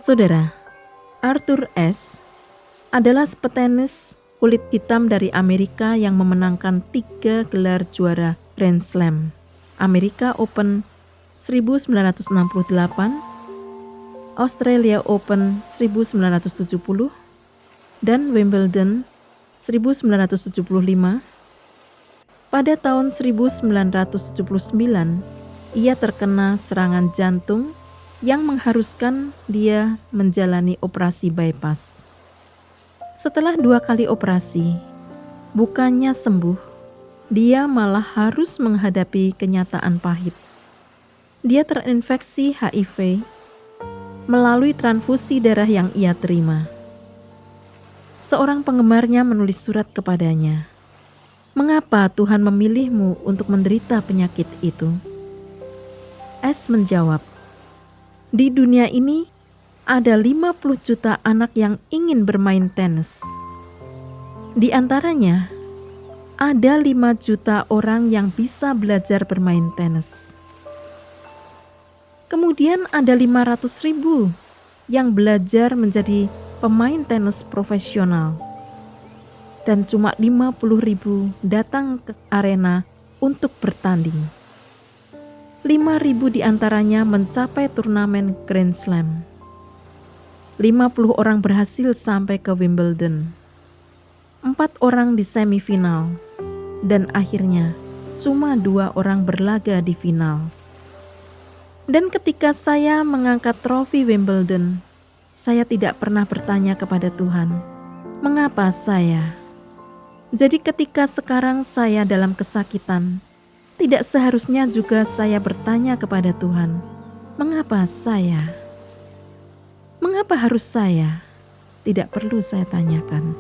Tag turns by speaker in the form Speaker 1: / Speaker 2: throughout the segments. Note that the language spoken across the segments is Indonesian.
Speaker 1: Saudara, Arthur Ashe adalah petenis kulit hitam dari Amerika yang memenangkan 3 gelar juara Grand Slam. Amerika Open 1968, Australia Open 1970, dan Wimbledon 1975. Pada tahun 1979, ia terkena serangan jantung yang mengharuskan dia menjalani operasi bypass. Setelah 2 kali operasi, bukannya sembuh, dia malah harus menghadapi kenyataan pahit. Dia terinfeksi HIV melalui transfusi darah yang ia terima. Seorang penggemarnya menulis surat kepadanya, "Mengapa Tuhan memilihmu untuk menderita penyakit itu?" Ashe menjawab, "Di dunia ini ada 50 juta anak yang ingin bermain tenis. Di antaranya, ada 5 juta orang yang bisa belajar bermain tenis. Kemudian ada 500.000 yang belajar menjadi pemain tenis profesional. Dan cuma 50.000 datang ke arena untuk bertanding. 5.000 diantaranya mencapai turnamen Grand Slam. 50 orang berhasil sampai ke Wimbledon. 4 orang di semifinal. Dan akhirnya cuma 2 orang berlaga di final. Dan ketika saya mengangkat trofi Wimbledon, saya tidak pernah bertanya kepada Tuhan, mengapa saya? Jadi ketika sekarang saya dalam kesakitan, tidak seharusnya juga saya bertanya kepada Tuhan, mengapa saya? Mengapa harus saya? Tidak perlu saya tanyakan.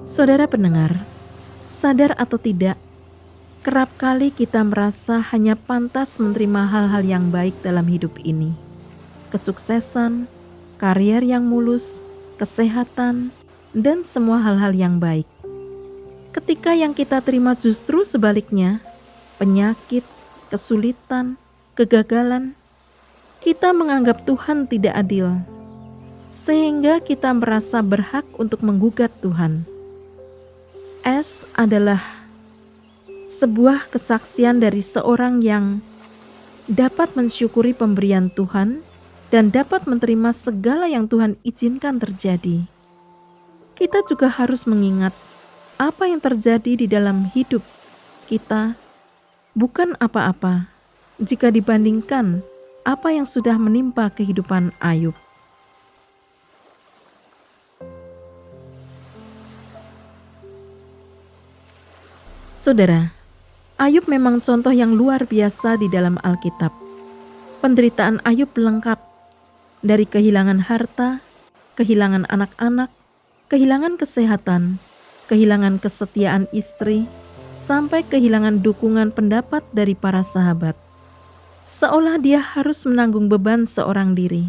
Speaker 1: Saudara pendengar, sadar atau tidak, kerap kali kita merasa hanya pantas menerima hal-hal yang baik dalam hidup ini. Kesuksesan, karier yang mulus, kesehatan, dan semua hal-hal yang baik. Ketika yang kita terima justru sebaliknya, penyakit, kesulitan, kegagalan, kita menganggap Tuhan tidak adil, sehingga kita merasa berhak untuk menggugat Tuhan. Ashe adalah sebuah kesaksian dari seorang yang dapat mensyukuri pemberian Tuhan dan dapat menerima segala yang Tuhan izinkan terjadi. Kita juga harus mengingat apa yang terjadi di dalam hidup kita bukan apa-apa jika dibandingkan apa yang sudah menimpa kehidupan Ayub. Saudara, Ayub memang contoh yang luar biasa di dalam Alkitab. Penderitaan Ayub lengkap, dari kehilangan harta, kehilangan anak-anak, kehilangan kesehatan, kehilangan kesetiaan istri, sampai kehilangan dukungan pendapat dari para sahabat. Seolah dia harus menanggung beban seorang diri.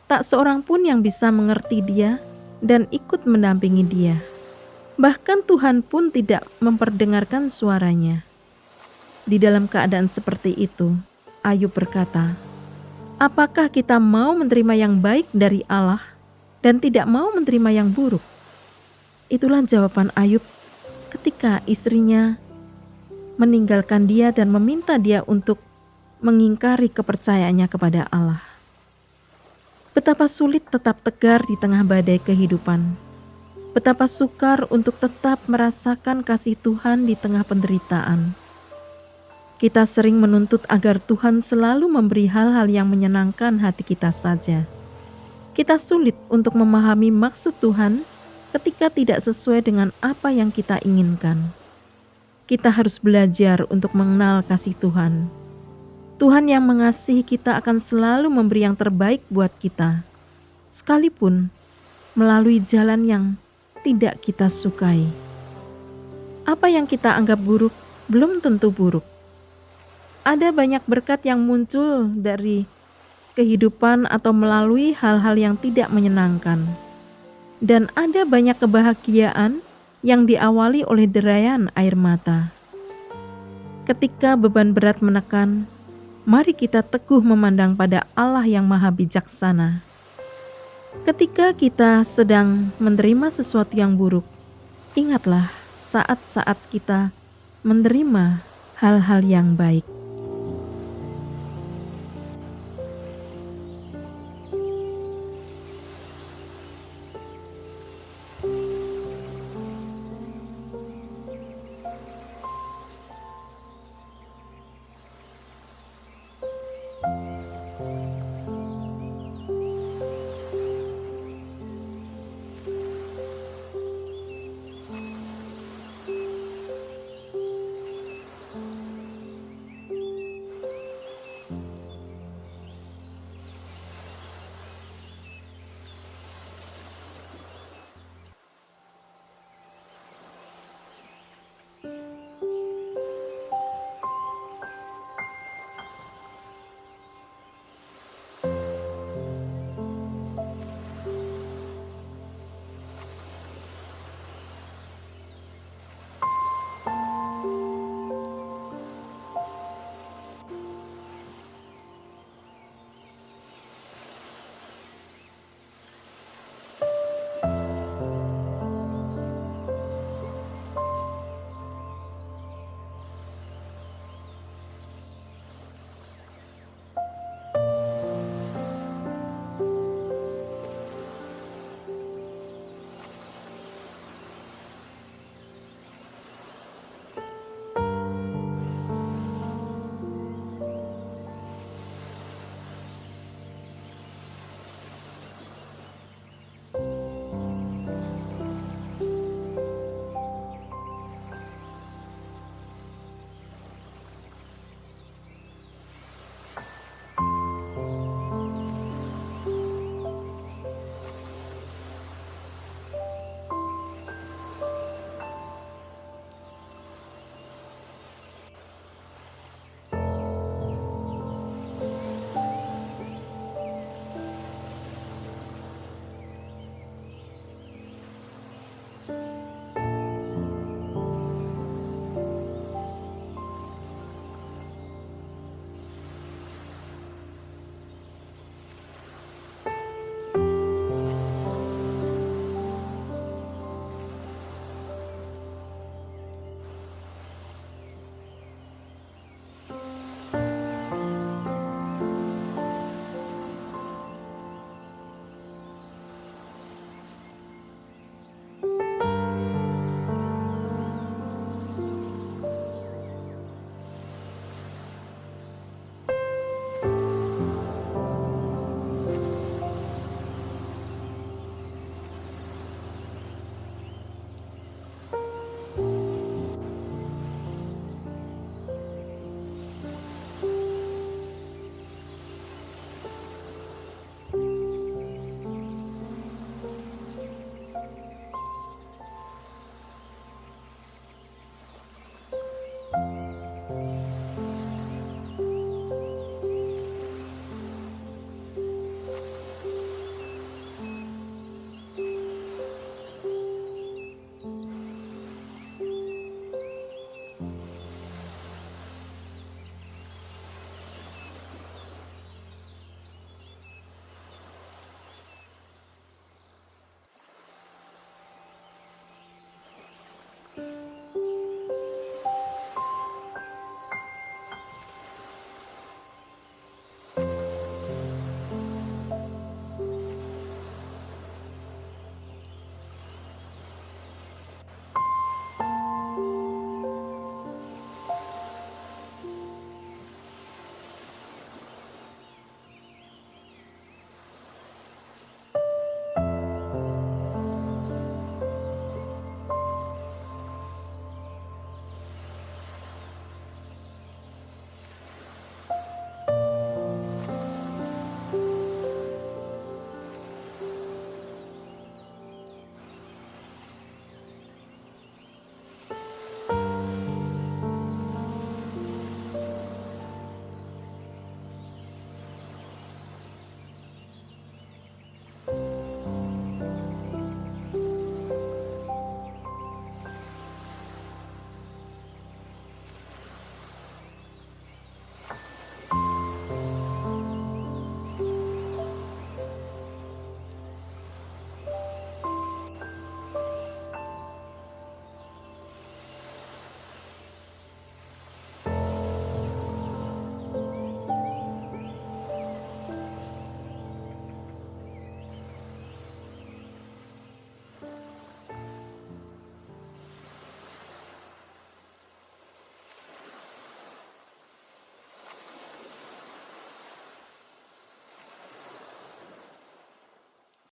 Speaker 1: Tak seorang pun yang bisa mengerti dia dan ikut mendampingi dia. Bahkan Tuhan pun tidak memperdengarkan suaranya. Di dalam keadaan seperti itu, Ayub berkata, "Apakah kita mau menerima yang baik dari Allah dan tidak mau menerima yang buruk?" Itulah jawaban Ayub ketika istrinya meninggalkan dia dan meminta dia untuk mengingkari kepercayaannya kepada Allah. Betapa sulit tetap tegar di tengah badai kehidupan. Betapa sukar untuk tetap merasakan kasih Tuhan di tengah penderitaan. Kita sering menuntut agar Tuhan selalu memberi hal-hal yang menyenangkan hati kita saja. Kita sulit untuk memahami maksud Tuhan ketika tidak sesuai dengan apa yang kita inginkan. Kita harus belajar untuk mengenal kasih Tuhan. Tuhan yang mengasihi kita akan selalu memberi yang terbaik buat kita, sekalipun melalui jalan yang tidak kita sukai. Apa yang kita anggap buruk belum tentu buruk. Ada banyak berkat yang muncul dari kehidupan atau melalui hal-hal yang tidak menyenangkan. Dan ada banyak kebahagiaan yang diawali oleh derayan air mata. Ketika beban berat menekan, Mari kita teguh memandang pada Allah yang Maha Bijaksana. Ketika kita sedang menerima sesuatu yang buruk, ingatlah saat-saat kita menerima hal-hal yang baik.